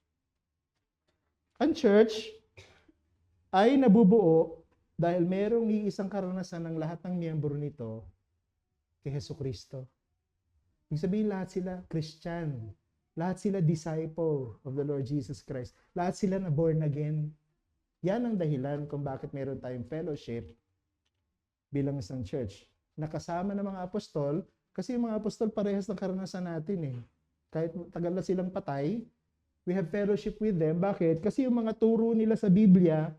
Ang church ay nabubuo dahil merong iisang karanasan ng lahat ng miyembro nito kay Jesucristo. Ibig sabihin, lahat sila Christian. Lahat sila disciple of the Lord Jesus Christ. Lahat sila na born again. Yan ang dahilan kung bakit meron tayong fellowship bilang isang church. Nakasama ng mga apostol, kasi yung mga apostol parehas ng karanasan natin eh. Kahit tagal na silang patay, we have fellowship with them. Bakit? Kasi yung mga turo nila sa Biblia,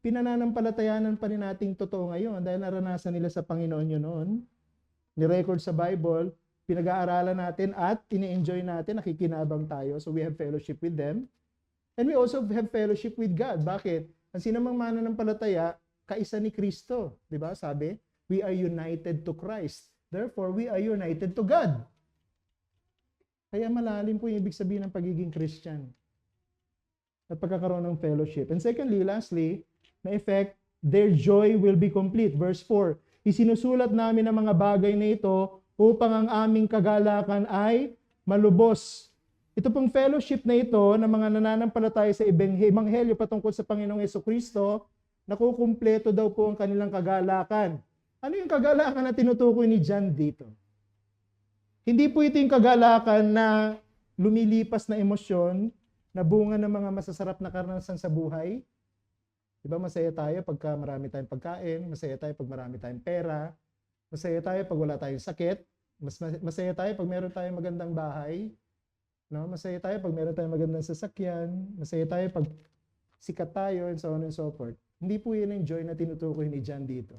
pinananampalatayanan pa rin nating totoo ngayon dahil naranasan nila sa Panginoon yun noon. Ni-record sa Bible, pinag-aaralan natin at ini-enjoy natin, nakikinabang tayo. So we have fellowship with them. And we also have fellowship with God. Bakit? Ang sinamang mananampalataya, kaisa ni Kristo. Di ba? Sabi, we are united to Christ. Therefore, we are united to God. Kaya malalim po yung ibig sabihin ng pagiging Christian. At pagkakaroon ng fellowship. And secondly, lastly, na effect, their joy will be complete. Verse 4, isinusulat namin ang mga bagay na ito upang ang aming kagalakan ay malubos. Ito pong fellowship na ito ng mga nananampalataya sa Ebanghelyo patungkol sa Panginoong Jesucristo, nakukumpleto daw po ang kanilang kagalakan. Ano yung kagalakan na tinutukoy ni John dito? Hindi po ito yung kagalakan na lumilipas na emosyon, na bunga ng mga masasarap na karanasan sa buhay. Diba, masaya tayo pagka marami tayong pagkain, masaya tayo pag marami tayong pera, masaya tayo pag wala tayong sakit, masaya tayo pag meron tayong magandang bahay, no? Masaya tayo pag meron tayong magandang sasakyan, masaya tayo pag sikat tayo, and so on and so forth. Hindi po yun ang joy na tinutukoy ni John dito.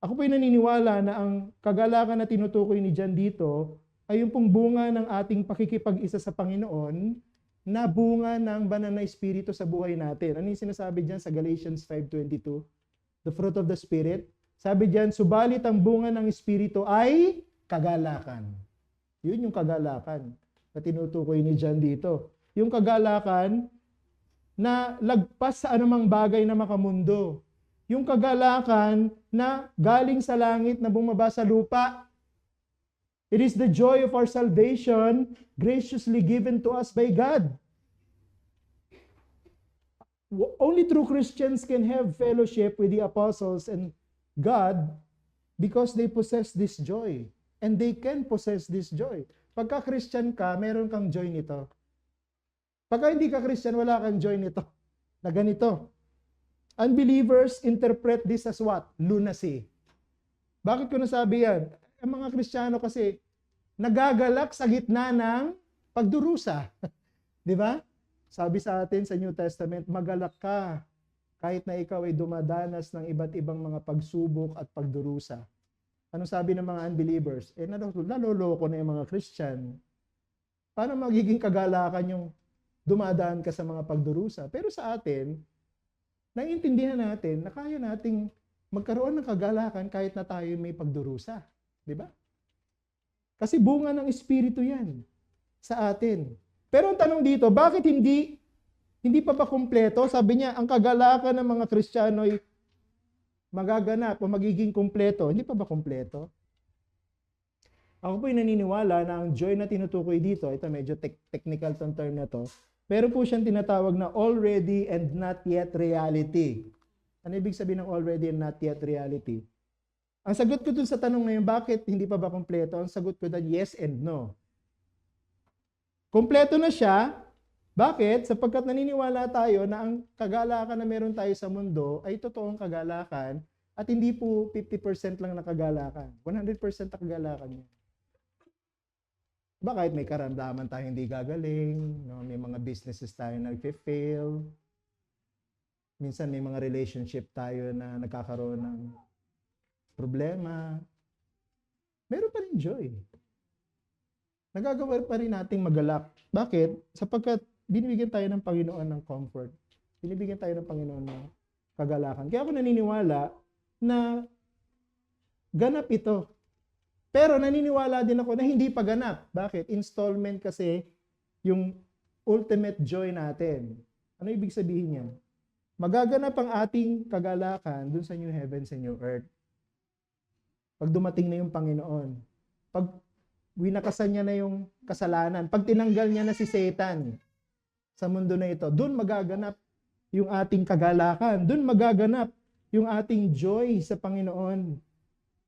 Ako po ay naniniwala na ang kagalakan na tinutukoy ni John dito ay yung pong bunga ng ating pakikipag-isa sa Panginoon na bunga ng banal na Espiritu sa buhay natin. Ano yung sinasabi dyan sa Galatians 5:22? The fruit of the Spirit. Sabi dyan, subalit ang bunga ng Espiritu ay kagalakan. Yun yung kagalakan na tinutukoy ni John dito. Yung kagalakan na lagpas sa anumang bagay na makamundo. Yung kagalakan na galing sa langit na bumaba sa lupa. It is the joy of our salvation graciously given to us by God. Only true Christians can have fellowship with the apostles and God because they possess this joy. And they can possess this joy. Pagka Christian ka, meron kang joy nito. Pagka hindi ka Christian, wala kang joy nito. Na ganito. Unbelievers interpret this as what? Lunacy. Bakit ko nasabi yan? Ang mga Kristiyano kasi nagagalak sa gitna ng pagdurusa. Di ba? Sabi sa atin sa New Testament, magalak ka kahit na ikaw ay dumadanas ng iba't ibang mga pagsubok at pagdurusa. Anong sabi ng mga unbelievers? Naloloko na yung mga Christian. Paano magiging kagalakan yung dumadaan ka sa mga pagdurusa? Pero sa atin, naiintindihan natin na kaya nating magkaroon ng kagalakan kahit na tayo may pagdurusa. Di ba? Kasi bunga ng Espiritu yan sa atin. Pero ang tanong dito, bakit hindi pa ba kumpleto? Sabi niya, ang kagalakan ng mga Kristiyano ay magaganap o magiging kumpleto. Hindi pa ba kumpleto? Ako po'y naniniwala na ang joy na tinutukoy dito, ito medyo technical tong term na to, pero po siyang tinatawag na already and not yet reality. Ano ibig sabihin ng already and not yet reality? Ang sagot ko dun sa tanong ngayon, bakit hindi pa ba kumpleto? Ang sagot ko dun, yes and no. Kumpleto na siya. Bakit? Sapagkat naniniwala tayo na ang kagalakan na meron tayo sa mundo ay totoong kagalakan at hindi po 50% lang na kagalakan. 100% na kagalakan niya. Ba kahit may karamdaman tayo hindi gagaling, no? May mga businesses tayo na nag-fail, minsan may mga relationship tayo na nagkakaroon ng problema, meron pa rin joy. Nagagawa pa rin nating magalak. Bakit? Sapagkat binibigyan tayo ng Panginoon ng comfort. Binibigyan tayo ng Panginoon ng kagalakan. Kaya ako naniniwala na ganap ito. Pero naniniwala din ako na hindi pa ganap. Bakit? Installment kasi yung ultimate joy natin. Ano ibig sabihin niyan? Magaganap ang ating kagalakan dun sa new heavens and new earth. Pag dumating na yung Panginoon, pag winakasan niya na yung kasalanan, pag tinanggal niya na si Satan sa mundo na ito, doon magaganap yung ating kagalakan, doon magaganap yung ating joy sa Panginoon.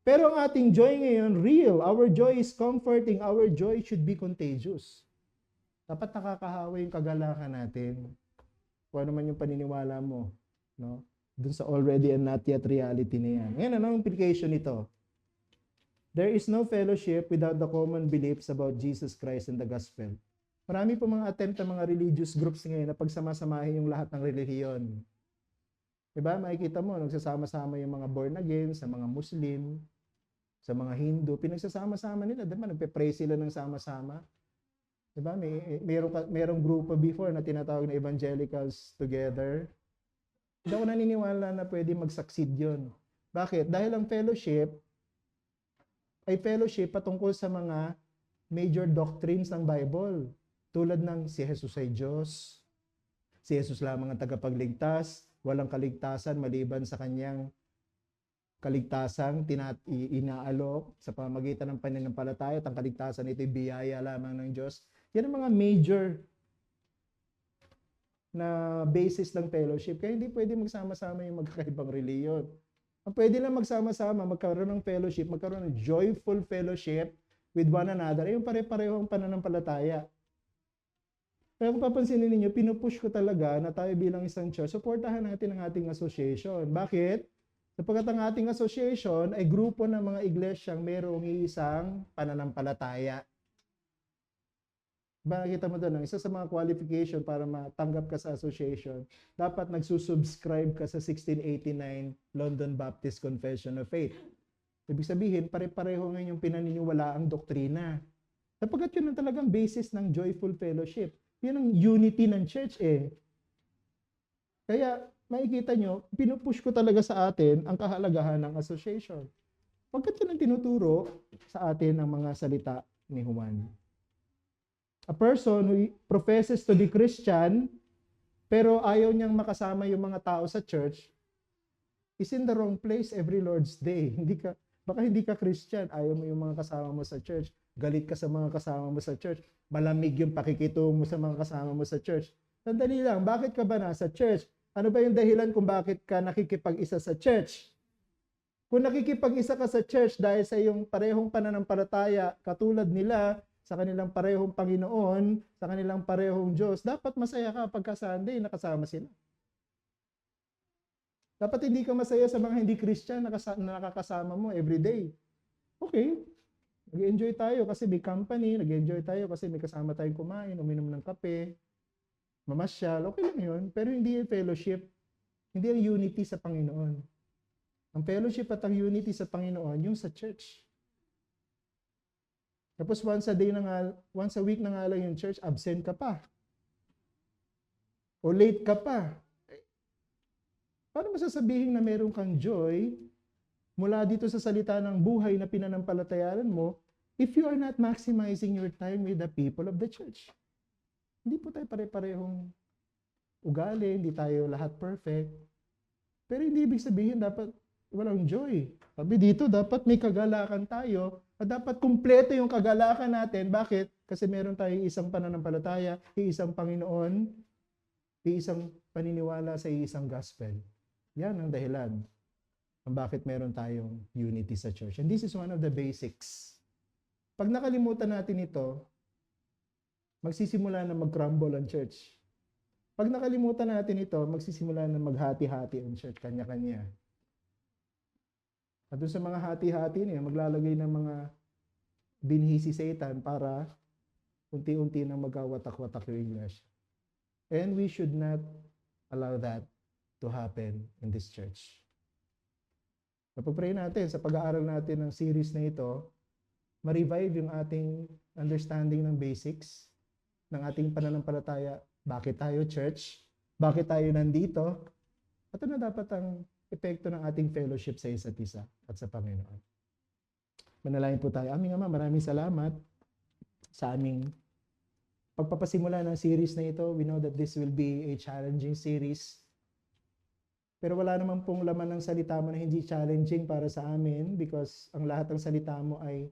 Pero ang ating joy ngayon, real. Our joy is comforting. Our joy should be contagious. Dapat nakakahawa yung kagalakan natin. Kung ano man yung paniniwala mo, no? Doon sa already and not yet reality na yan. Ngayon, anong implication nito? There is no fellowship without the common beliefs about Jesus Christ and the gospel. Marami po mga attempt ng mga religious groups ngayon na pagsama-samahin yung lahat ng relihiyon. Diba? Makikita mo, nagsasama-sama yung mga born again sa mga Muslim, sa mga Hindu. Pinagsasama-sama nila. Diba? Nagpe-pray sila ng sama-sama. Diba? Merong grupo before na tinatawag na evangelicals together. Hindi ako naniniwala na pwede mag-succeed yun. Bakit? Dahil ang fellowship ay fellowship patungkol sa mga major doctrines ng Bible. Tulad ng si Jesus ay Diyos, si Jesus lamang ang tagapagligtas, walang kaligtasan maliban sa kanyang kaligtasan, inaalok sa pamamagitan ng pananampalataya at ang kaligtasan ito ay biyaya lamang ng Diyos. Yan ang mga major na basis ng fellowship. Kaya hindi pwede magsama-sama yung magkakaibang reliyon. Ang pwede lang magsama-sama, magkaroon ng fellowship, magkaroon ng joyful fellowship with one another, ay yung pare-pareho ang pananampalataya. Kaya kung papansinin ninyo, pinupush ko talaga na tayo bilang isang church, supportahan natin ang ating association. Bakit? Sapagkat ang ating association ay grupo ng mga iglesyang mayroong iisang pananampalataya. Bakit mo doon? Isa sa mga qualification para matanggap ka sa association, dapat nagsusubscribe ka sa 1689 London Baptist Confession of Faith. Ibig sabihin, pare-pareho ngayon yung pinaniniwalaang doktrina. Sapagkat yun ang talagang basis ng joyful fellowship. Yan ang unity ng church eh. Kaya makikita nyo, pinupush ko talaga sa atin ang kahalagahan ng association. Pagkat yun ang tinuturo sa atin ang mga salita ni Juan. A person who professes to be Christian, pero ayaw niyang makasama yung mga tao sa church, is in the wrong place every Lord's Day. Baka hindi ka Christian, ayaw mo yung mga kasama mo sa church, galit ka sa mga kasama mo sa church, malamig yung pakikitungo mo sa mga kasama mo sa church. Sandali lang, bakit ka ba nasa church? Ano ba yung dahilan kung bakit ka nakikipag-isa sa church? Kung nakikipag-isa ka sa church dahil sa iyong parehong pananampalataya, katulad nila, sa kanilang parehong Panginoon, sa kanilang parehong Diyos, dapat masaya ka pagka Sunday nakasama sila. Dapat hindi ka masaya sa mga hindi Christian na nakakasama mo every day. Okay, nag-enjoy tayo kasi may company, nag-enjoy tayo kasi may kasama tayong kumain, uminom ng kape, mamasyal, okay lang yun. Pero hindi yung fellowship, hindi ang unity sa Panginoon. Ang fellowship at ang unity sa Panginoon, yung sa church. Tapos once a week na nga lang yung church, absent ka pa. O late ka pa. Paano mo sasabihin na meron kang joy mula dito sa salita ng buhay na pinanampalatayanan mo if you are not maximizing your time with the people of the church? Hindi po tayo pare-parehong ugali, hindi tayo lahat perfect. Pero hindi ibig sabihin dapat walang joy. Sabi dito, dapat may kagalakan tayo at dapat kumpleto yung kagalakan natin. Bakit? Kasi meron tayong isang pananampalataya, isang Panginoon, isang paniniwala sa isang gospel. Yan ang dahilan kung bakit meron tayong unity sa church. And this is one of the basics. Pag nakalimutan natin ito, magsisimula na mag-crumble ang church. Pag nakalimutan natin ito, magsisimula na maghati-hati ang church, kanya-kanya. At doon sa mga hati-hati niya, maglalagay ng mga binhi si Satan para unti-unti nang magkawatak-watak yung iglesia. And we should not allow that to happen in this church. Napag-pray natin sa pag-aaral natin ng series na ito, ma-revive yung ating understanding ng basics ng ating pananampalataya. Bakit tayo church? Bakit tayo nandito? At ano dapat ang epekto ng ating fellowship sa isa't isa at sa Panginoon? Manalangin po tayo. Aming Ama, maraming salamat sa aming pagpapasimula ng series na ito. We know that this will be a challenging series. Pero wala naman pong laman ng salita mo na hindi challenging para sa amin because ang lahat ng salita mo ay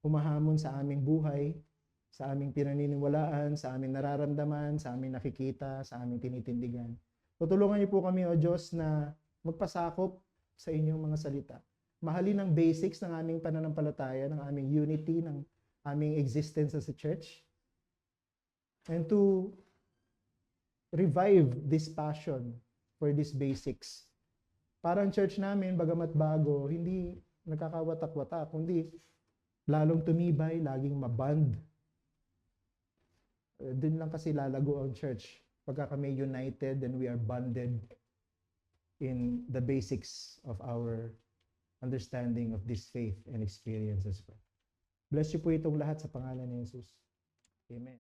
humahamon sa aming buhay, sa aming pinaniniwalaan, sa aming nararamdaman, sa aming nakikita, sa aming tinitindigan. Tutulungan niyo po kami, O Diyos, na magpasakop sa inyong mga salita. Mahalin ang basics ng aming pananampalataya, ng aming unity, ng aming existence as a church. And to revive this passion for these basics. Parang church namin, bagamat bago, hindi nakakawatak-watak, kundi lalong tumibay, laging maband. Doon lang kasi lalago ang church. Pagka kami united and we are bonded in the basics of our understanding of this faith and experience as well. Bless you po itong lahat sa pangalan ni Jesus. Amen.